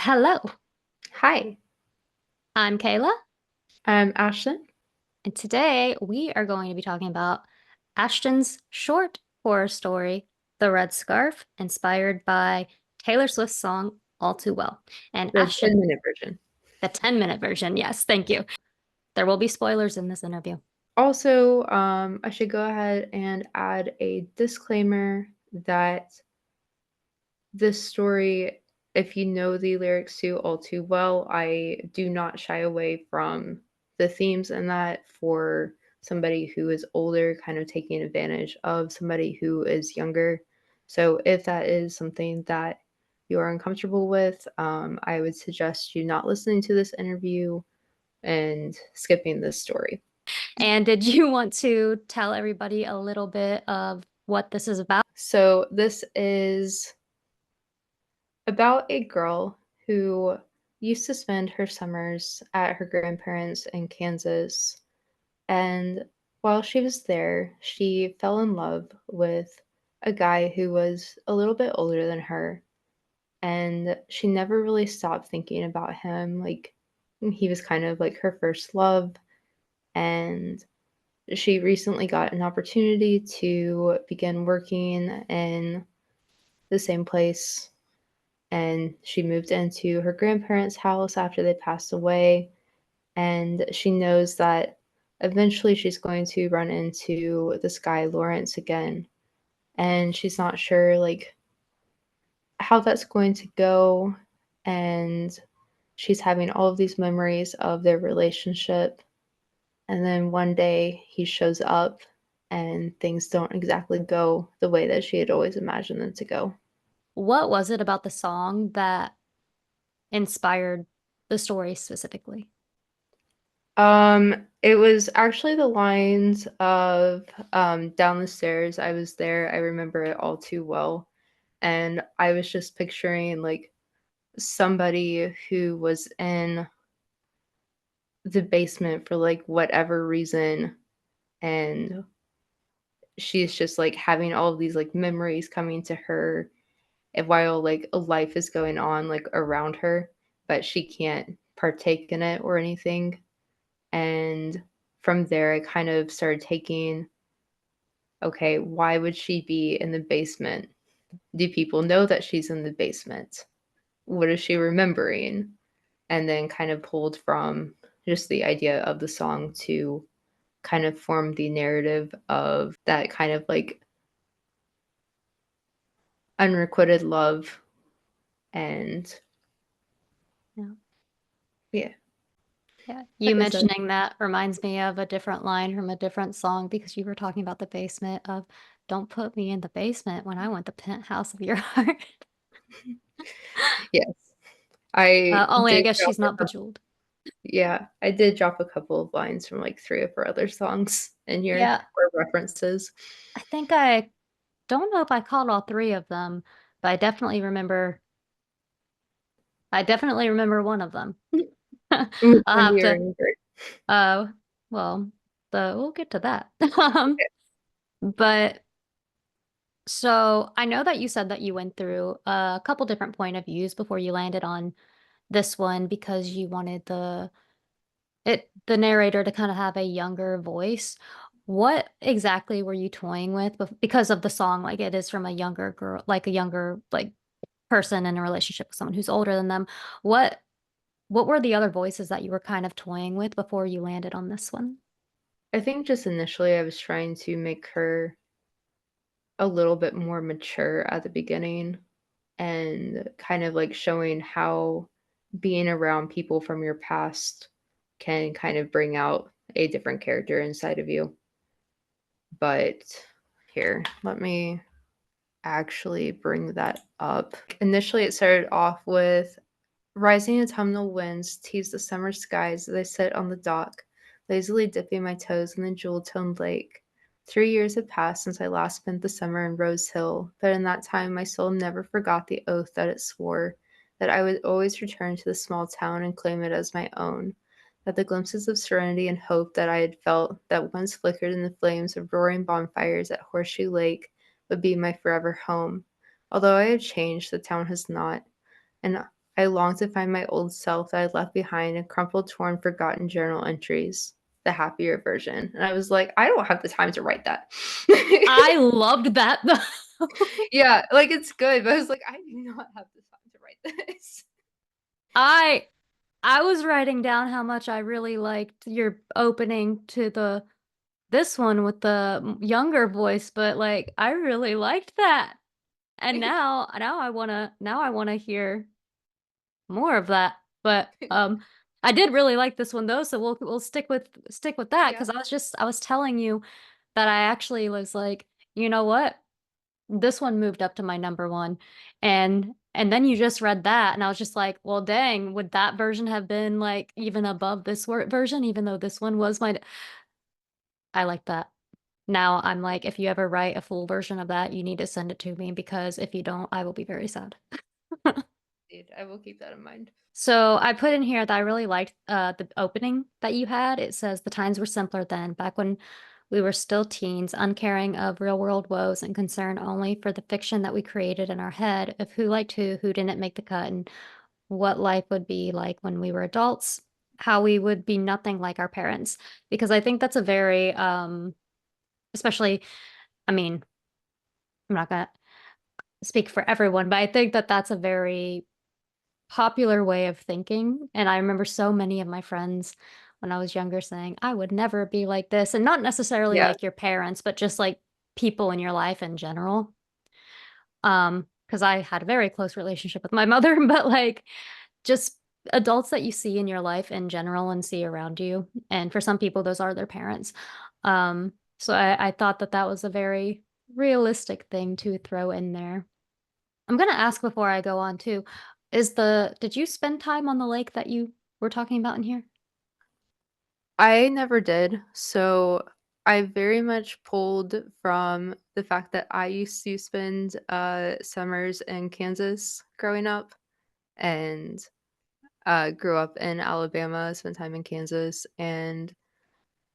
Hello, Hi, I'm Kayla, I'm Ashton. and today we are going to be talking about Ashton's short horror story, The Red Scarf, inspired by Taylor Swift's song All Too Well. And The Ashton, 10-minute version. the 10-minute version, yes, thank you. There will be spoilers in this interview. Also, I should go ahead and add a disclaimer that this story, if you know the lyrics to All Too Well, I do not shy away from the themes in that for somebody who is older, kind of taking advantage of somebody who is younger. So, if that is something that you are uncomfortable with, I would suggest you not listening to this interview and skipping this story. And did you want to tell everybody a little bit of what this is about? So, this is about a girl who used to spend her summers at her grandparents' in Kansas. And while she was there, she fell in love with a guy who was a little bit older than her. And she never really stopped thinking about him. Like, he was kind of like her first love. And she recently got an opportunity to begin working in the same place, and she moved into her grandparents' house after they passed away, and she knows that eventually she's going to run into this guy Lawrence again, and she's not sure like how that's going to go, and she's having all of these memories of their relationship, and then one day he shows up and things don't exactly go the way that she had always imagined them to go. What was it about the song that inspired the story specifically? It was actually the lines of Down the Stairs. I was there. I remember it all too well. And I was just picturing like somebody who was in the basement for like whatever reason, and she's just like having all of these like memories coming to her, and while like a life is going on like around her, but she can't partake in it or anything. And from there, I kind of started taking, okay, why would she be in the basement? Do people know that she's in the basement? What is she remembering? And then kind of pulled from just the idea of the song to kind of form the narrative of that kind of like unrequited love. And Yeah. yeah, Yeah, that you is it. mentioning that reminds me of a different line from a different song because you were talking about the basement of "Don't put me in the basement when I want the penthouse of your heart." Yes. I Only I did guess drop she's a not couple, bejeweled. yeah, I did drop a couple of lines from like three of her other songs in here Yeah, or references. I think I don't know if I caught all three of them, but I definitely remember one of them. Which I'll one do have you to remember? uh well, we'll get to that. Um, but so I know that you said that you went through a couple different point of views before you landed on this one because you wanted the narrator to kind of have a younger voice. What exactly were you toying with because of the song? Like it is from a younger girl, like a younger like person in a relationship with someone who's older than them. What what were the other voices that you were kind of toying with before you landed on this one? I think just initially I was trying to make her a little bit more mature at the beginning and kind of like showing how being around people from your past can kind of bring out a different character inside of you. But here, let me actually bring that up. Initially, it started off with rising autumnal winds tease the summer skies as I sit on the dock, lazily dipping my toes in the jewel-toned lake. 3 years had passed since I last spent the summer in Rose Hill, but in that time my soul never forgot the oath that it swore, that I would always return to the small town and claim it as my own, that the glimpses of serenity and hope that I had felt that once flickered in the flames of roaring bonfires at Horseshoe Lake would be my forever home. Although I have changed, the town has not, and I long to find my old self that I left behind in crumpled, torn, forgotten journal entries, the happier version. And I was like, I don't have the time to write that. I loved that though. Yeah, like it's good, but I was like, I do not have the time to write this. I I was writing down how much I really liked your opening to the this one with the younger voice, but like I really liked that. And now I wanna hear more of that. But I did really like this one though, so we'll stick with that Yeah. because I was telling you that I actually was like, you know what? This one moved up to my number one. And then you just read that and I was just like, well dang, would that version have been like even above this version, even though this one was my I like that. Now I'm like, if you ever write a full version of that, you need to send it to me because if you don't, I will be very sad. Dude, I will keep that in mind. So I put in here that I really liked the opening that you had. It says the times were simpler then, back when we were still teens, uncaring of real world woes and concerned only for the fiction that we created in our head of who liked who didn't make the cut, and what life would be like when we were adults, how we would be nothing like our parents. Because I think that's a very especially, I mean, I'm not gonna speak for everyone, but I think that that's a very popular way of thinking. And I remember so many of my friends when I was younger saying, I would never be like this. And not necessarily Yeah. like your parents, but just like people in your life in general. Because I had a very close relationship with my mother, but like just adults that you see in your life in general and see around you. And for some people, those are their parents. So I thought that that was a very realistic thing to throw in there. I'm gonna ask before I go on too. Did you spend time on the lake that you were talking about in here? I never did. So I very much pulled from the fact that I used to spend summers in Kansas growing up and grew up in Alabama, spent time in Kansas, and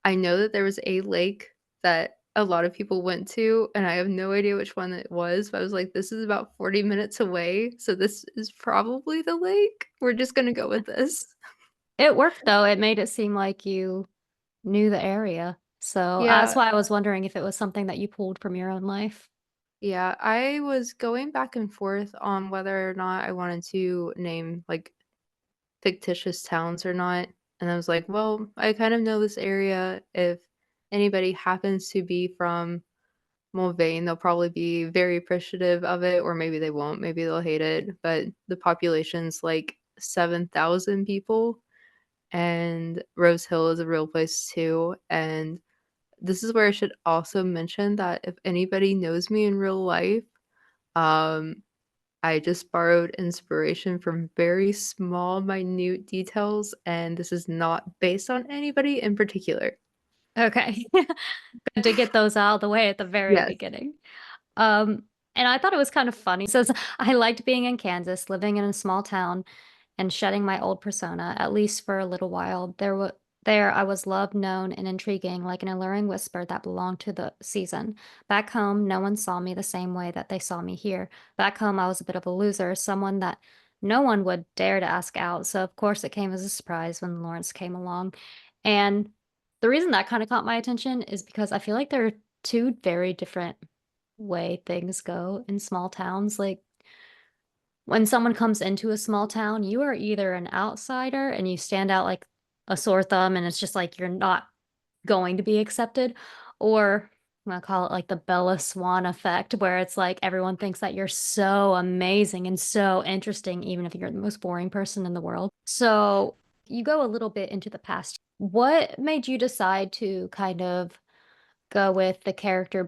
I know that there was a lake that a lot of people went to, and I have no idea which one it was, but I was like, this is about 40 minutes away, so this is probably the lake. We're just gonna go with this. It worked though. It made it seem like you knew the area. So that's Yeah, why I was wondering if it was something that you pulled from your own life. yeah, I was going back and forth on whether or not I wanted to name, like, fictitious towns or not, and I was like, "Well, I kind of know this area. If anybody happens to be from Mulvane, they'll probably be very appreciative of it, or maybe they won't, maybe they'll hate it, but the population's, like, 7,000 people, and Rose Hill is a real place too, and this is where I should also mention that if anybody knows me in real life, um, I just borrowed inspiration from very small, minute details, and this is not based on anybody in particular. Okay. Good to get those out of the way at the very Yes. beginning. Um, and I thought it was kind of funny. It says, I liked being in Kansas, living in a small town and shedding my old persona, at least for a little while. There I was loved, known, and intriguing, like an alluring whisper that belonged to the season. Back home, no one saw me the same way that they saw me here. Back home, I was a bit of a loser, someone that no one would dare to ask out. So of course it came as a surprise when Lawrence came along. And the reason that kind of caught my attention is because I feel like there are two very different way things go in small towns. Like when someone comes into a small town, you are either an outsider and you stand out like a sore thumb and it's just like you're not going to be accepted, or I'm gonna call it like the Bella Swan effect, where it's like everyone thinks that you're so amazing and so interesting, even if you're the most boring person in the world. So you go a little bit into the past. What made you decide to kind of go with the characters,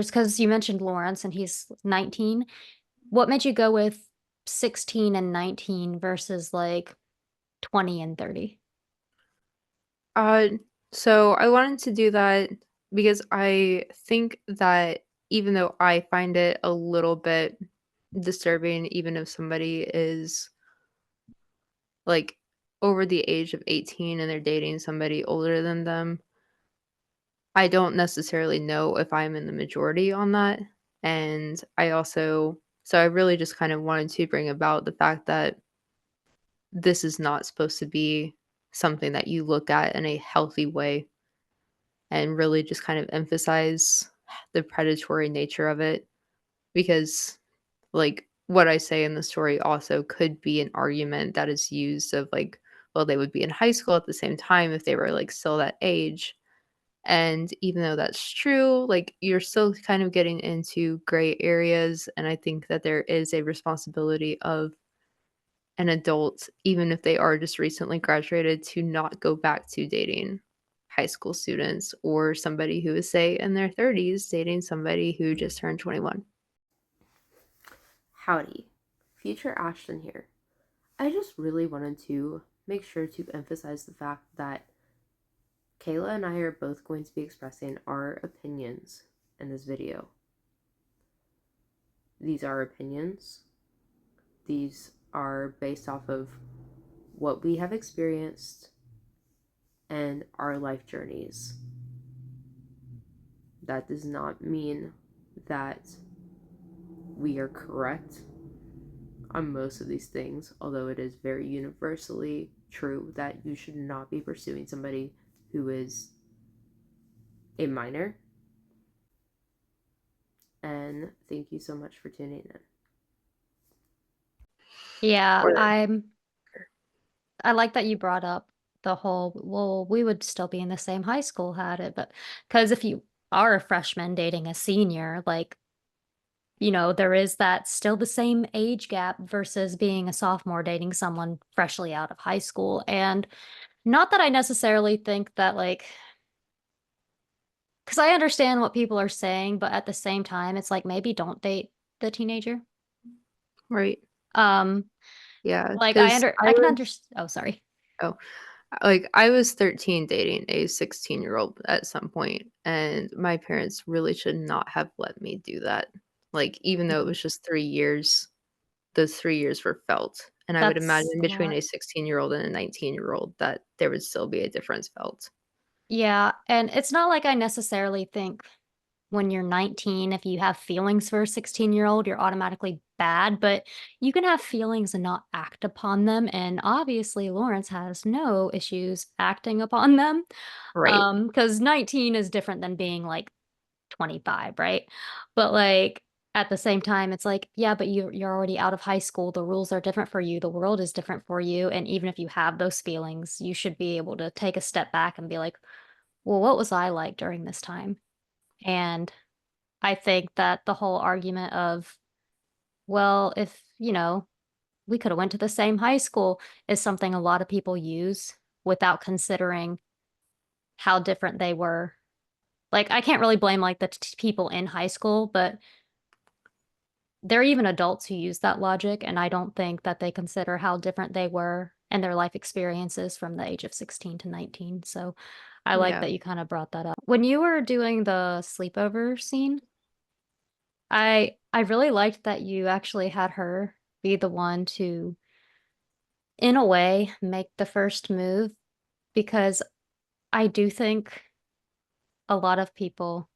because you mentioned Lawrence and he's 19. What made you go with 16 and 19 versus like 20 and 30? Uh, so I wanted to do that because I think that even though I find it a little bit disturbing, even if somebody is like over the age of 18 and they're dating somebody older than them, I don't necessarily know if I'm in the majority on that. And I also So I really just kind of wanted to bring about the fact that this is not supposed to be something that you look at in a healthy way and really just kind of emphasize the predatory nature of it because like what I say in the story also could be an argument that is used of like, well, they would be in high school at the same time if they were like still that age. And even though that's true, like you're still kind of getting into gray areas. And I think that there is a responsibility of an adult, even if they are just recently graduated, to not go back to dating high school students or somebody who is, say, in their 30s dating somebody who just turned 21. Howdy, future Ashton here. I just really wanted to make sure to emphasize the fact that Kayla and I are both going to be expressing our opinions in this video. These are opinions. These are based off of what we have experienced and our life journeys. That does not mean that we are correct on most of these things, although it is very universally true that you should not be pursuing somebody who is a minor. And thank you so much for tuning in. Yeah, Or I like that you brought up the whole, well, we would still be in the same high school had it, but because if you are a freshman dating a senior, like, there is that still the same age gap versus being a sophomore dating someone freshly out of high school. And not that I necessarily think that, like, because I understand what people are saying, but at the same time, it's like maybe don't date the teenager. right. Um, Yeah, like because I can understand. Oh, sorry. oh, like, I was 13 dating a 16-year-old at some point, and my parents really should not have let me do that. Like, even though it was just 3 years, those 3 years were felt, and I would That's imagine a between lot. a 16-year-old and a 19-year-old that there would still be a difference felt. Yeah, and it's not like I necessarily think when you're 19, if you have feelings for a 16-year-old, you're automatically bad, but you can have feelings and not act upon them. And obviously, Lawrence has no issues acting upon them. Right. Because 19 is different than being like 25, right? But like at the same time, it's like, yeah, but you're already out of high school. The rules are different for you. The world is different for you. And even if you have those feelings, you should be able to take a step back and be like, well, what was I like during this time? And I think that the whole argument of, well, if, we could have went to the same high school is something a lot of people use without considering how different they were. Like, I can't really blame like the people in high school, but there are even adults who use that logic, and I don't think that they consider how different they were and their life experiences from the age of 16 to 19. So I like Yeah. that you kind of brought that up. When you were doing the sleepover scene, I really liked that you actually had her be the one to, in a way, make the first move because I do think a lot of people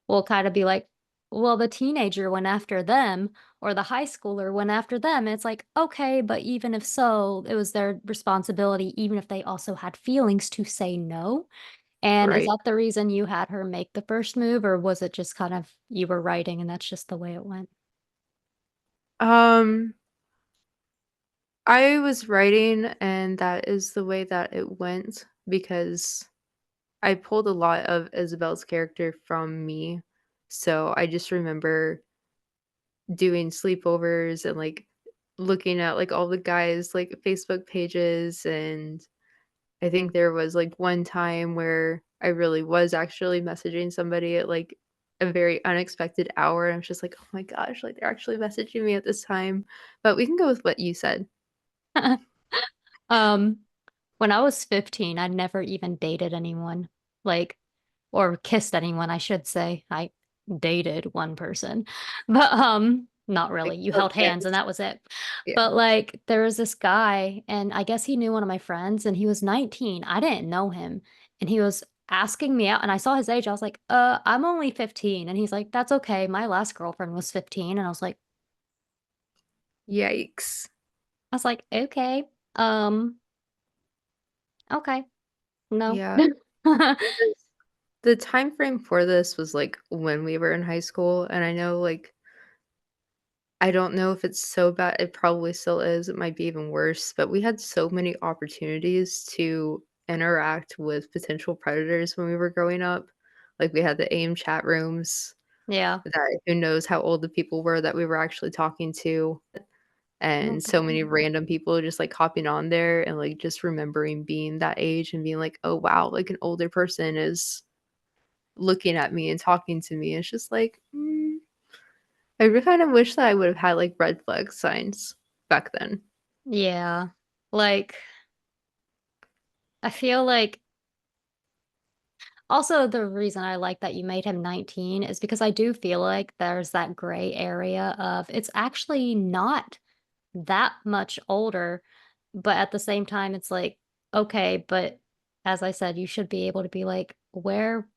will kind of be like, well, the teenager went after them or the high schooler went after them. And it's like, okay, but even if so, it was their responsibility, even if they also had feelings to say no. And is Right. that the reason you had her make the first move, or was it just kind of you were writing and that's just the way it went? Um, I was writing, and that is the way that it went because I pulled a lot of Isabel's character from me. So I just remember doing sleepovers and like looking at like all the guys like Facebook pages, and I think there was like one time where I really was actually messaging somebody at like a very unexpected hour. And I was just like, oh my gosh, like they're actually messaging me at this time. But we can go with what you said. Um, when I was 15, I never even dated anyone, like, or kissed anyone, I should say. I dated one person, but not Like, really. You oh, held hands and kiss. that was it. Yeah. But like, there was this guy, and I guess he knew one of my friends, and he was 19. I didn't know him, and he was asking me out, and I saw his age. I was like, I'm only 15, and he's like, that's okay. My last girlfriend was 15, and I was like, Yikes. I was like, okay, um, okay, no. Yeah. Because the time frame for this was, like, when we were in high school, and I know, like I don't know if it's so bad, it probably still is, it might be even worse, but we had so many opportunities to interact with potential predators when we were growing up. Like, we had the AIM chat rooms Yeah. that who knows how old the people were that we were actually talking to, Oh and so God. many random people just, like, hopping on there and, like, just remembering being that age and being like, "Oh, wow, like, an older person is looking at me and talking to me." It's just like, I really kind of wish that I would have had, like, red flag signs back then. Yeah. Like, I feel like also the reason I like that you made him 19 is because I do feel like there's that gray area of it's actually not that much older, but at the same time, it's like, okay, but as I said, you should be able to be like, where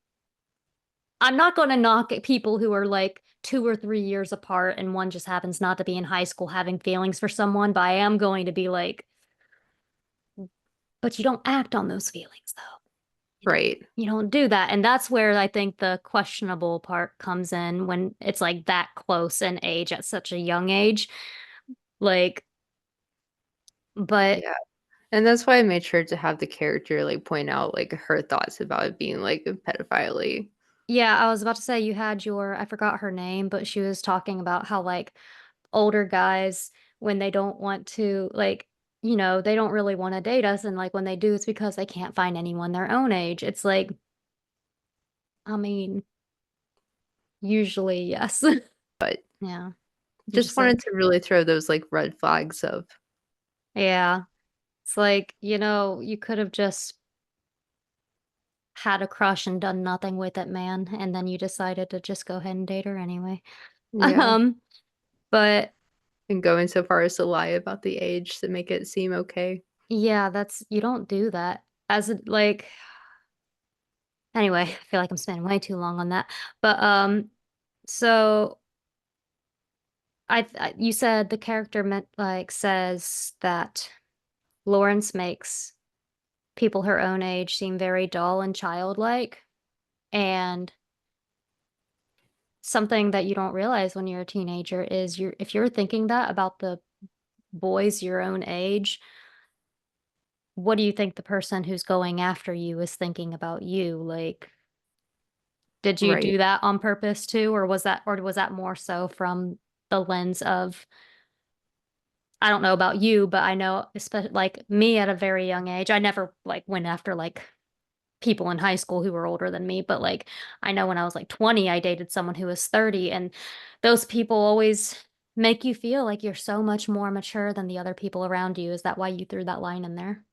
I'm not going to knock at people who are like 2 or 3 years apart and one just happens not to be in high school having feelings for someone, but I am going to be like, but you don't act on those feelings though. You don't Right. you don't do that. And that's where I think the questionable part comes in when it's like that close in age at such a young age. Like, but Yeah, and that's why I made sure to have the character, like, point out, like, her thoughts about it being, like, a pedophilia. yeah, I was about to say you had your I forgot her name, but she was talking about how like older guys when they don't want to like they don't really want to date us and like when they do it's because they can't find anyone their own age. It's like, I mean, usually yes. But Yeah. I'm just just like, wanted to really throw those, like, red flags of yeah. It's like, you could have just had a crush and done nothing with it, man, and then you decided to just go ahead and date her anyway. yeah, Um, but and going so far as to lie about the age to make it seem okay. yeah, that's you don't do that. Like anyway, I feel like I'm spending way too long on that. But so you said the character meant like says that Lawrence makes people her own age seem very dull and childlike, and something that you don't realize when you're a teenager is if you're thinking that about the boys your own age, what do you think the person who's going after you is thinking about you? Like, did you Right. do that on purpose too, or was that more so from the lens of I don't know about you, but I know especially like me at a very young age, I never like went after like people in high school who were older than me, but like I know when I was like 20, I dated someone who was 30 and those people always make you feel like you're so much more mature than the other people around you. Is that why you threw that line in there?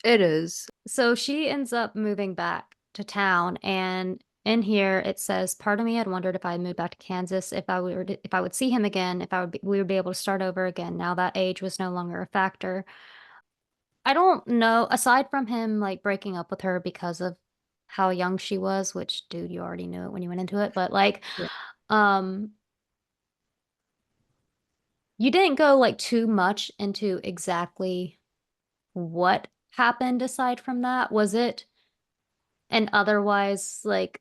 It is. So she ends up moving back to town, and in here it says, "Part of me had wondered if I had moved back to Kansas, if I would see him again, if we would be able to start over again. Now that age was no longer a factor." I don't know, aside from him like breaking up with her because of how young she was, which, dude, you already knew it when you went into it, but like, Yeah. um, you didn't go like too much into exactly what happened aside from that. Was it an otherwise like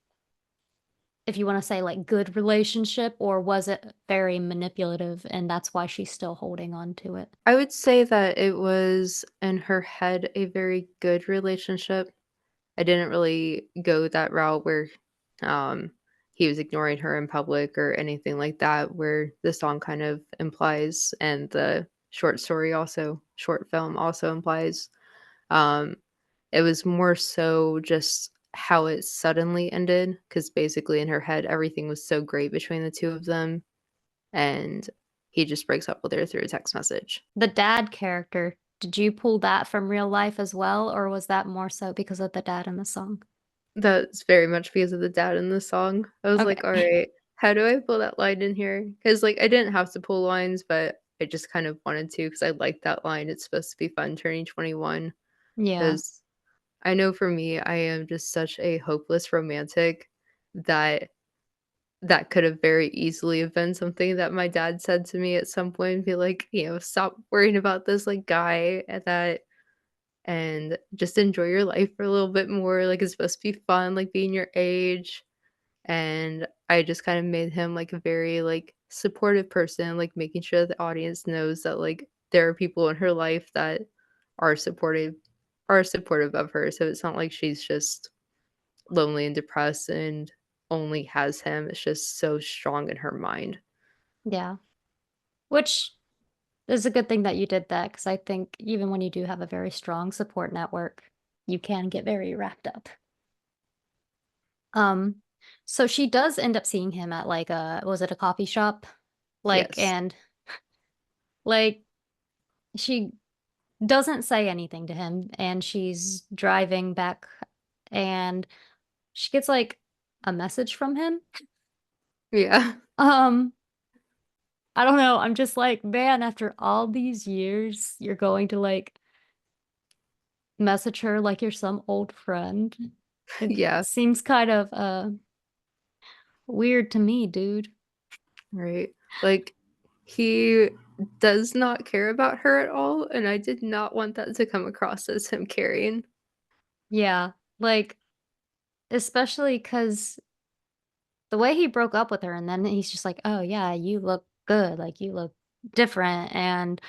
if you want to say like good relationship, or was it very manipulative and that's why she's still holding on to it? I would say that it was, in her head, a very good relationship. I didn't really go that route where, um, he was ignoring her in public or anything like that, where the song kind of implies, and the short film also implies. Um, it was more so just how it suddenly ended, because basically in her head, everything was so great between the two of them, and he just breaks up with her through a text message. The dad character, did you pull that from real life as well, or was that more so because of the dad in the song? That's very much because of the dad in the song. I was like, Okay. "Alright, how do I pull that line in here?" Because like, I didn't have to pull lines, but I just kind of wanted to because I like that line, "It's supposed to be fun turning 21." Yeah. Because I know for me, I am just such a hopeless romantic that that could have very easily have been something that my dad said to me at some point, be like, "Stop worrying about this, like, guy, and just enjoy your life for a little bit more, like, it's supposed to be fun, like, being your age." And I just kind of made him, like, a very, like, supportive person, like, making sure the audience knows that, like, there are people in her life that are supportive are supportive of her, so it's not like she's just lonely and depressed and only has him, it's just so strong in her mind. Yeah. Which is a good thing that you did that because I think even when you do have a very strong support network, you can get very wrapped up. Um, so she does end up seeing him at like a was it a coffee shop? Like Yes. and like she doesn't say anything to him and she's driving back and she gets like a message from him. Yeah. Um, I don't know. I'm just like, man, after all these years, you're going to like message her like you're some old friend. It Yeah, seems kind of weird to me, dude. right. Like, he does not care about her at all, and I did not want that to come across as him caring. Yeah, like especially because the way he broke up with her, and then he's just like, "Oh yeah, you look good. Like you look different," and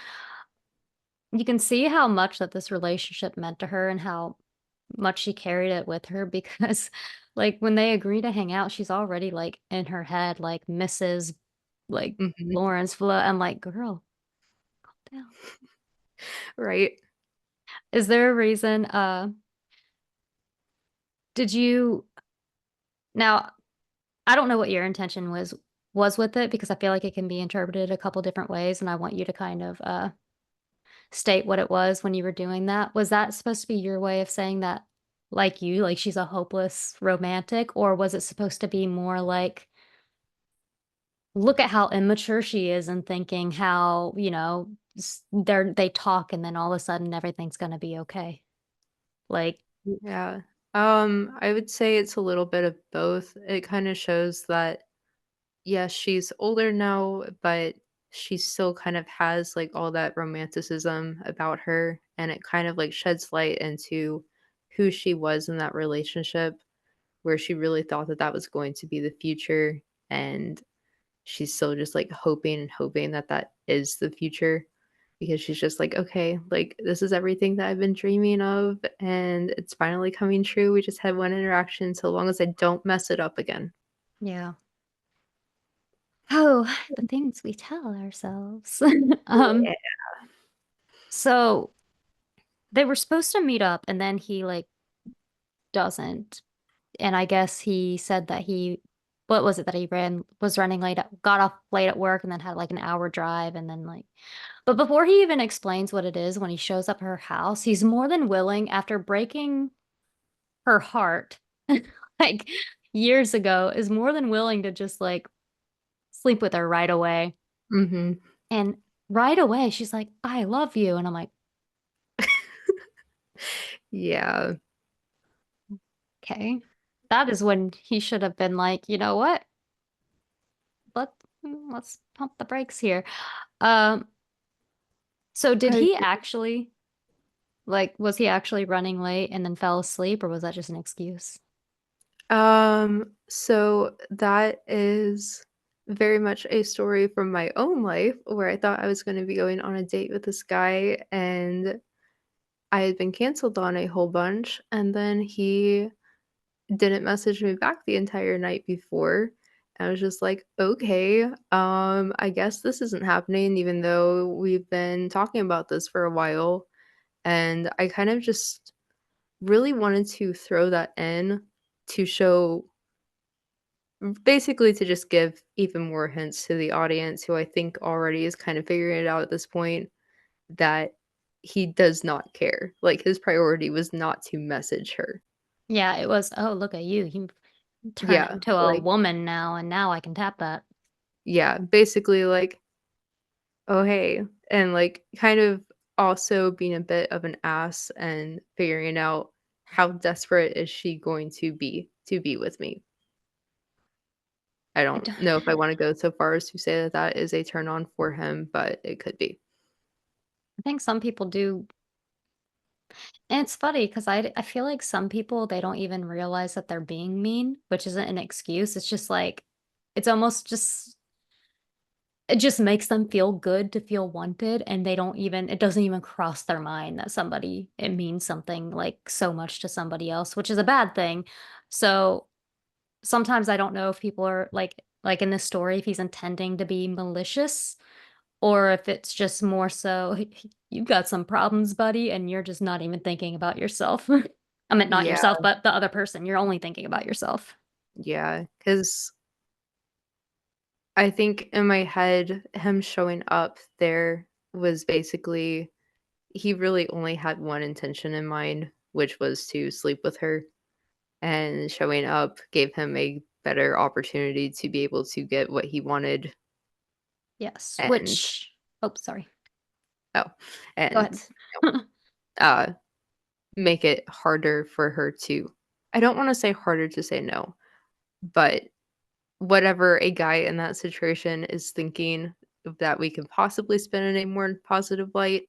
you can see how much that this relationship meant to her and how much she carried it with her because like when they agree to hang out, she's already like in her head like Mrs. like Mhm. Lawrence Flo. I'm like, girl, down. Right. Is there a reason did you now I don't know what your intention was with it because I feel like it can be interpreted a couple different ways and I want you to kind of state what it was when you were doing that. Was that supposed to be your way of saying that like you, like she's a hopeless romantic, or was it supposed to be more like look at how immature she is and thinking how, they talk and then all of a sudden everything's gonna be okay. Like, Yeah. I would say it's a little bit of both. It kinda shows that, yes, she's older now, but she still kind of has, like, all that romanticism about her, and it kind of, like, sheds light into who she was in that relationship, where she really thought that that was going to be the future, and she's still just, like, hoping and hoping that that is the future because she's just like, "Okay, like, this is everything that I've been dreaming of, and it's finally coming true. We just had one interaction, so long as I don't mess it up again." yeah. Oh, the things we tell ourselves. Yeah. So they were supposed to meet up and then he like doesn't. And I guess he said that he what was it that he was running late got off late at work and then had like an hour drive and then like but before he even explains what it is when he shows up at her house, he's more than willing after breaking her heart like years ago is more than willing to just like sleep with her right away. Mhm. And right away she's like, "I love you." And I'm like, Yeah. "Okay." That is when he should have been like, "You know what? Let let's pump the brakes here." Um So did I he actually like, was he actually running late and then fell asleep, or was that just an excuse? So that is very much a story from my own life where I thought I was gonna be going on a date with this guy, and I had been canceled on a whole bunch, and then he didn't message me back the entire night before. I was just like, "Okay, I guess this isn't happening even though we've been talking about this for a while." And I kind of just really wanted to throw that in to show basically to just give even more hints to the audience who I think already is kind of figuring it out at this point that he does not care. Like, his priority was not to message her. Yeah, it was, "Oh, look at you. You turn Yeah, into a like woman now, and now I can tap that." yeah, basically like, "Oh, hey," and, like, kind of also being a bit of an ass and figuring out how desperate is she going to be with me. I I don't don't- know if I wanna go so far as to say that that is a turn on for him, but it could be. I think some people do. And it's funny because I feel like some people, they don't even realize that they're being mean, which isn't an excuse. It's just like, it's almost just, it just makes them feel good to feel wanted. And they don't even, it doesn't even cross their mind that somebody, it means something like so much to somebody else, which is a bad thing. So sometimes I don't know if people are like in this story, if he's intending to be malicious or if it's just more so, you've got some problems, buddy, and you're just not even thinking about yourself. I mean, not Yeah, yourself, but the other person. You're only thinking about yourself. yeah, because I think in my head, him showing up there was basically he really only had one intention in mind, which was to sleep with her, and showing up gave him a better opportunity to be able to get what he wanted Yes. and Which, oh, sorry. oh, Go and, ahead. uh, make it harder for her to I don't wanna say harder to say no, but whatever a guy in that situation is thinking that we can possibly spin in a more positive light,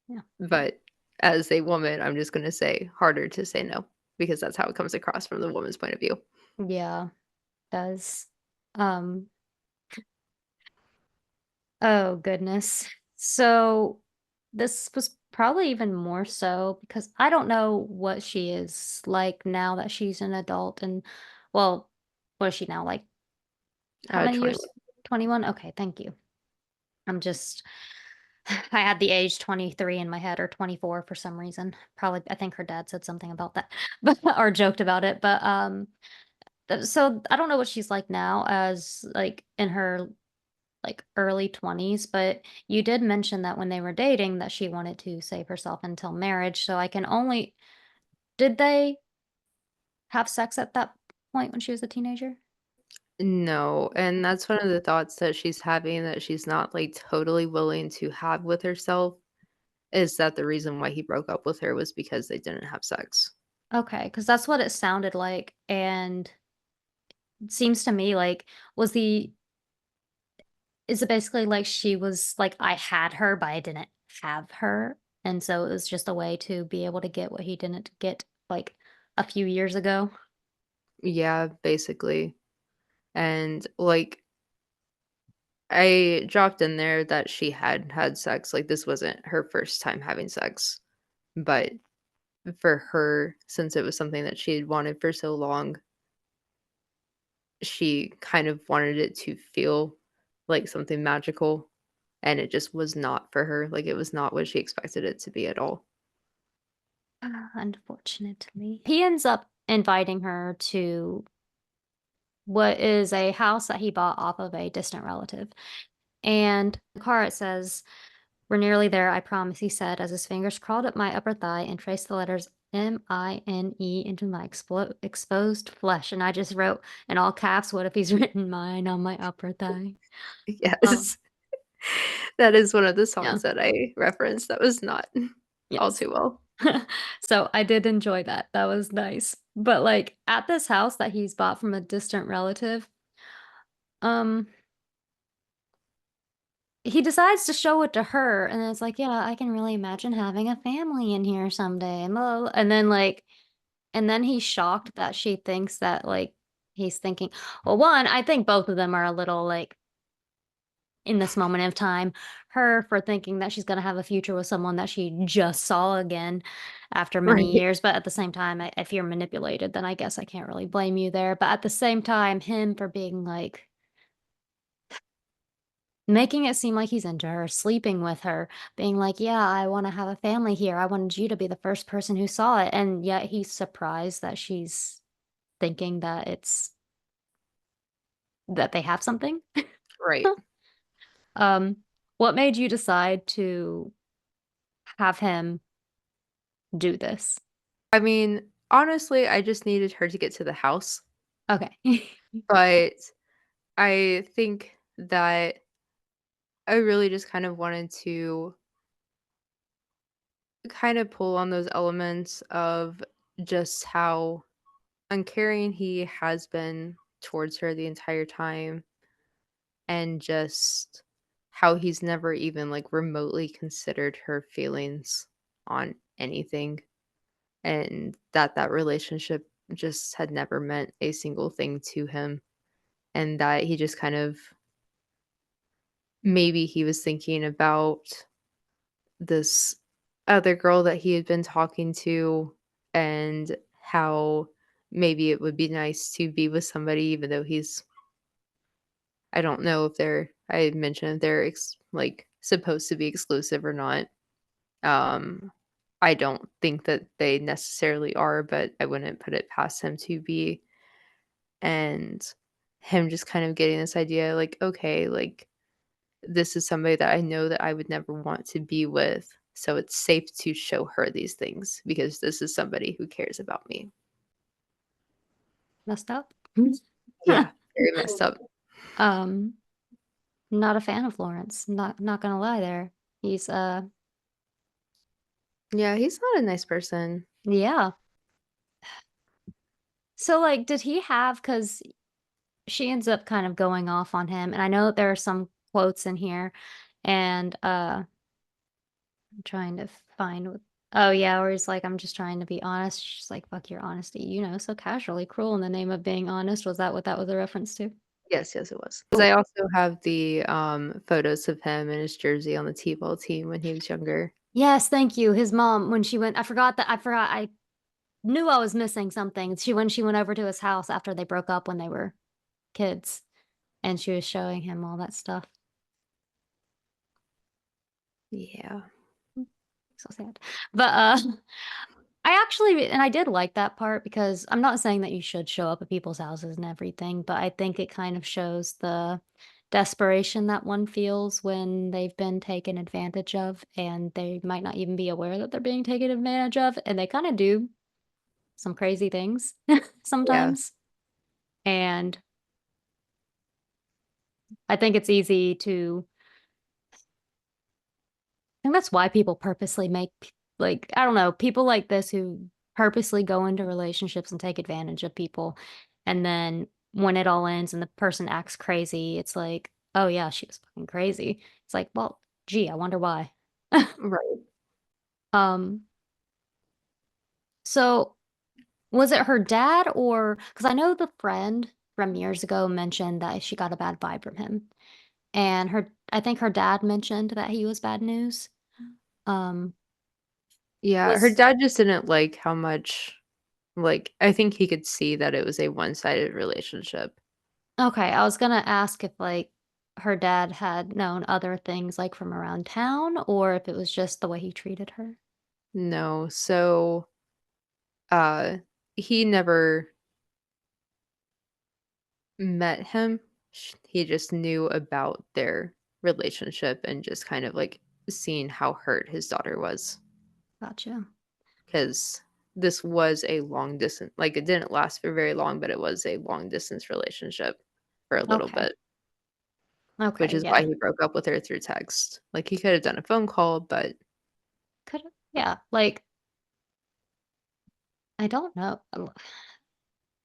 Yeah. but as a woman, I'm just gonna say harder to say no because that's how it comes across from the woman's point of view. Yeah. Does. Um, oh goodness. So this was probably even more so because I don't know what she is like now that she's an adult and well, what is she now? Like how many 21. years? 21? Okay, thank you. I'm just I had the age 23 in my head or 24 for some reason. Probably I think her dad said something about that. But or joked about it. But so I don't know what she's like now as like in her like early 20s, but you did mention that when they were dating that she wanted to save herself until marriage. So I can only did they have sex at that point when she was a teenager? No, and that's one of the thoughts that she's having that she's not, like, totally willing to have with herself, is that the reason why he broke up with her was because they didn't have sex. Okay, because that's what it sounded like. And it seems to me like was the is it basically like she was like, I had her, but I didn't have her? And so it was just a way to be able to get what he didn't get like a few years ago? Yeah, basically, and, like, I dropped in there that she had had sex, like, this wasn't her first time having sex, but for her, since it was something that she had wanted for so long, she kind of wanted it to feel like something magical, and it just was not for her, like, it was not what she expected it to be at all. Unfortunately. He ends up inviting her to what is a house that he bought off of a distant relative. And the car it says, "We're nearly there, I promise," he said as his fingers crawled up my upper thigh and traced the letters MINE into my exposed flesh. And I just wrote in all caps, what if he's written mine on my upper thigh? Um, Yes. That is one of the yeah, songs that I referenced that was not all yes. too well. So I did enjoy that. That was nice. But like at this house that he's bought from a distant relative, um, he decides to show it to her, and it's like, "Yeah, I can really imagine having a family in here someday," and blah, blah, blah, and then, like and then he's shocked that she thinks that, like he's thinking well, 1, I think both of them are a little, like, in this moment of time, her for thinking that she's gonna have a future with someone that she just saw again after many Right. years, but at the same time, if you're manipulated, then I guess I can't really blame you there, but at the same time, him for being, like making it seem like he's into her, sleeping with her, being like, "Yeah, I wanna have a family here. I wanted you to be the first person who saw it," and yet he's surprised that she's thinking that it's that they have something. Right. Um, what made you decide to have him do this? I mean, honestly, I just needed her to get to the house, Okay. but I think that I really just kind of wanted to kind of pull on those elements of just how uncaring he has been towards her the entire time, and just how he's never even, like, remotely considered her feelings on anything, and that relationship just had never meant a single thing to him, and that he just kind of maybe he was thinking about this other girl that he had been talking to, and how maybe it would be nice to be with somebody even though he's I don't know if I had mentioned if they're like supposed to be exclusive or not. Um I don't think that they necessarily are, but I wouldn't put it past him to be. And him just kind of getting this idea like, okay, like this is somebody that I know that I would never want to be with. So it's safe to show her these things because this is somebody who cares about me. Messed up. Yeah, very messed up. Um, not a fan of Lawrence. Not gonna lie there. He's Yeah, he's not a nice person. yeah. So like did he have cuz she ends up kind of going off on him and I know there are some quotes in here and I'm trying to find what oh yeah, where he's like I'm just trying to be honest. She's like fuck your honesty, so casually cruel in the name of being honest. Was that what that was a reference to? Yes, yes, it was. Because I also have the photos of him in his jersey on the T-ball team when he was younger. Yes, thank you. His mom when she went I knew I was missing something. She went over to his house after they broke up when they were kids, and she was showing him all that stuff. Yeah. So sad. But, I did like that part because I'm not saying that you should show up at people's houses and everything, but I think it kind of shows the desperation that one feels when they've been taken advantage of, and they might not even be aware that they're being taken advantage of, and they kinda do some crazy things Yeah. sometimes. And I think it's easy to I think that's why people purposely like, I don't know, people like this who purposely go into relationships and take advantage of people. And then when it all ends and the person acts crazy, it's like, oh yeah, she was fucking crazy. It's like, well, gee, I wonder why. Right. Um, so was it her dad or because I know the friend from years ago mentioned that she got a bad vibe from him. And I think her dad mentioned that he was bad news. Um, Yeah, her was dad just didn't like how much like, I think he could see that it was a one-sided relationship. Okay, I was gonna ask if like her dad had known other things like from around town or if it was just the way he treated her. No, so, uh, he never met him. He just knew about their relationship and just kind of, like, seeing how hurt his daughter was. Gotcha. Because this was a long distance like, it didn't last for very long, but it was a long distance relationship for a little Okay. bit, which Okay, is why yeah. he broke up with her through text. Like, he could have done a phone call, but Could yeah, like I don't know.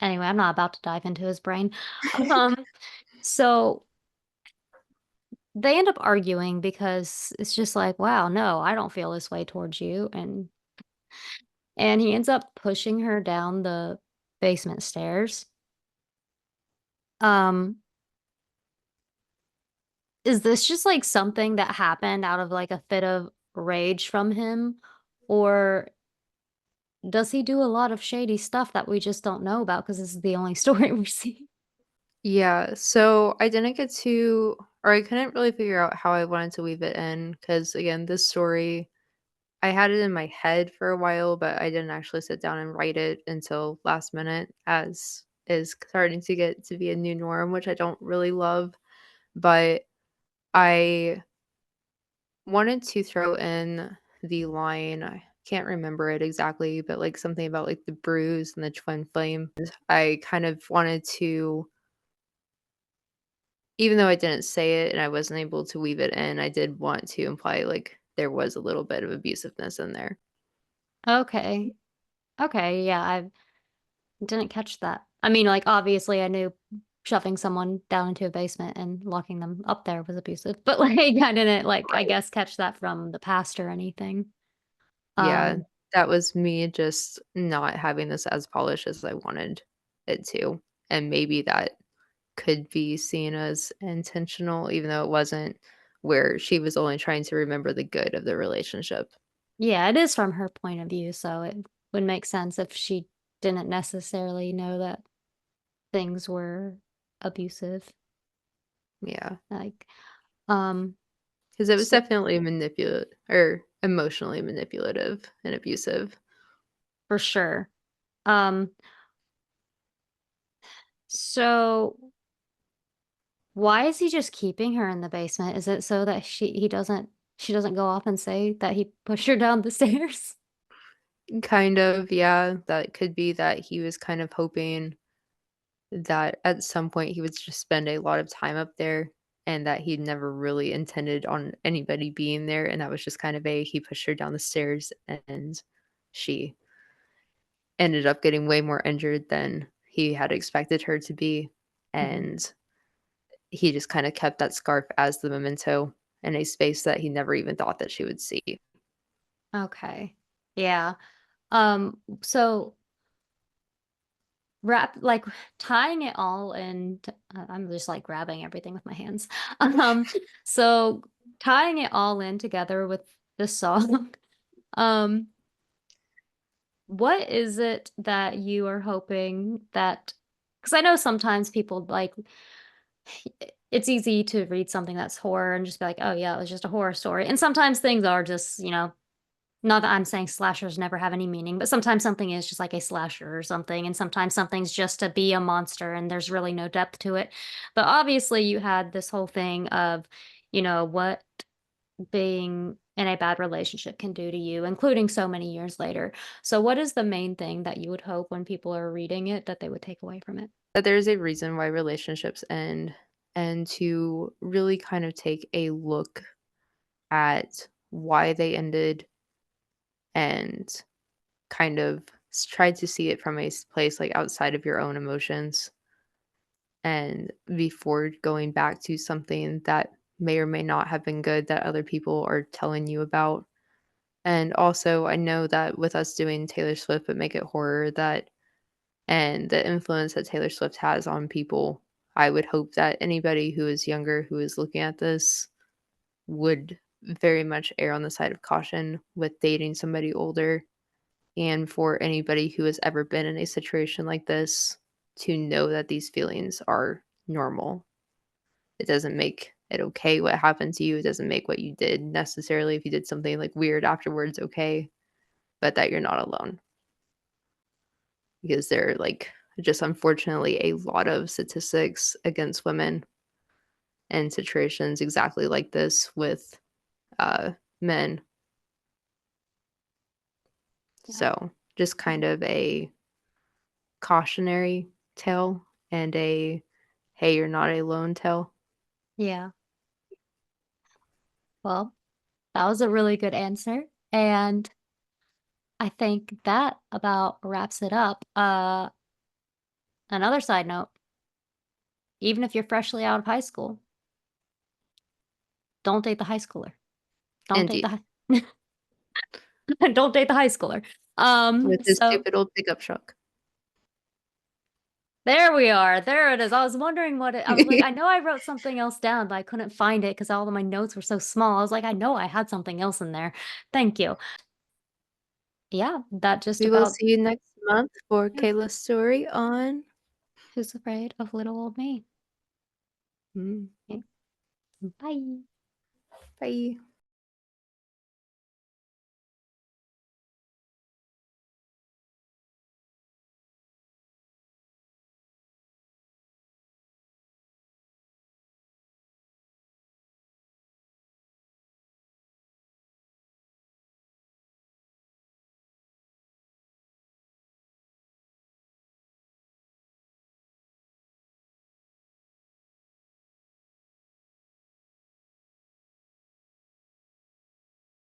Anyway, I'm not about to dive into his brain. Um, so they end up arguing because it's just like, wow, no, I don't feel this way towards you. And he ends up pushing her down the basement stairs. Um, Is this just, like, something that happened out of, like, a fit of rage from him? Or does he do a lot of shady stuff that we just don't know about? Because this is the only story we see? yeah, so I didn't get to or I couldn't really figure out how I wanted to weave it in because again, this story I had it in my head for a while, but I didn't actually sit down and write it until last minute, as is starting to get to be a new norm, which I don't really love. But I wanted to throw in the line, I can't remember it exactly, but like something about like the bruise and the twin flame. I kind of wanted to, even though I didn't say it and I wasn't able to weave it in, I did want to imply like there was a little bit of abusiveness in there. Okay. Okay, yeah, Didn't catch that. I mean, like, obviously I knew shoving someone down into a basement and locking them up there was abusive, but like I didn't like I Right. guess catch that from the past or anything. Yeah, Um, that was me just not having this as polished as I wanted it to, and maybe that could be seen as intentional even though it wasn't, where she was only trying to remember the good of the relationship. yeah, it is from her point of view, so it would make sense if she didn't necessarily know that things were abusive. Yeah, Like, um, because it was so definitely manipulative or emotionally manipulative and abusive. for sure. Um, so why is he just keeping her in the basement? Is it so that she doesn't go off and say that he pushed her down the stairs? Kind of, yeah, that could be that he was kind of hoping that at some point he would just spend a lot of time up there and that he never really intended on anybody being there, and that was just kind of a he pushed her down the stairs and she ended up getting way more injured than he had expected her to be, Mhm. and he just kinda kept that scarf as the memento in a space that he never even thought that she would see. Okay. Yeah. So wrap like tying it all in I'm just like grabbing everything with my hands. Um, so tying it all in together with the song, um, what is it that you are hoping that because I know sometimes people like it's easy to read something that's horror and just be like, oh yeah, it was just a horror story. And sometimes things are just, not that I'm saying slashers never have any meaning, but sometimes something is just like a slasher or something, and sometimes something's just to be a monster and there's really no depth to it. But obviously, you had this whole thing of, what being in a bad relationship can do to you, including so many years later. So, what is the main thing that you would hope when people are reading it that they would take away from it? That there's a reason why relationships end, and to really kind of take a look at why they ended and kind of try to see it from a place like outside of your own emotions and before going back to something that may or may not have been good that other people are telling you about. And also, I know that with us doing Taylor Swift but Make It Horror, that and the influence that Taylor Swift has on people, I would hope that anybody who is younger who is looking at this would very much err on the side of caution with dating somebody older. And for anybody who has ever been in a situation like this to know that these feelings are normal. It doesn't make it okay what happened to you. It doesn't make what you did necessarily if you did something like weird afterwards okay, but that you're not alone. Because there are like just unfortunately a lot of statistics against women in situations exactly like this with uh men. Yeah. So just kind of a cautionary tale and a hey, you're not alone tale. Yeah. Well, that was a really good answer. And I think that about wraps it up. Another side note, even if you're freshly out of high school, don't date the high schooler. Don't date the Indeed. high don't date the high schooler. With his So stupid old pickup truck. there we are. There it is. I was wondering I was like, I know I wrote something else down, but I couldn't find it because all of my notes were so small. I was like, I know I had something else in there. Thank you. Yeah, that just We will about see you next month for yeah. Kayla's story on Who's afraid of little old me? mm, Okay. Bye. bye.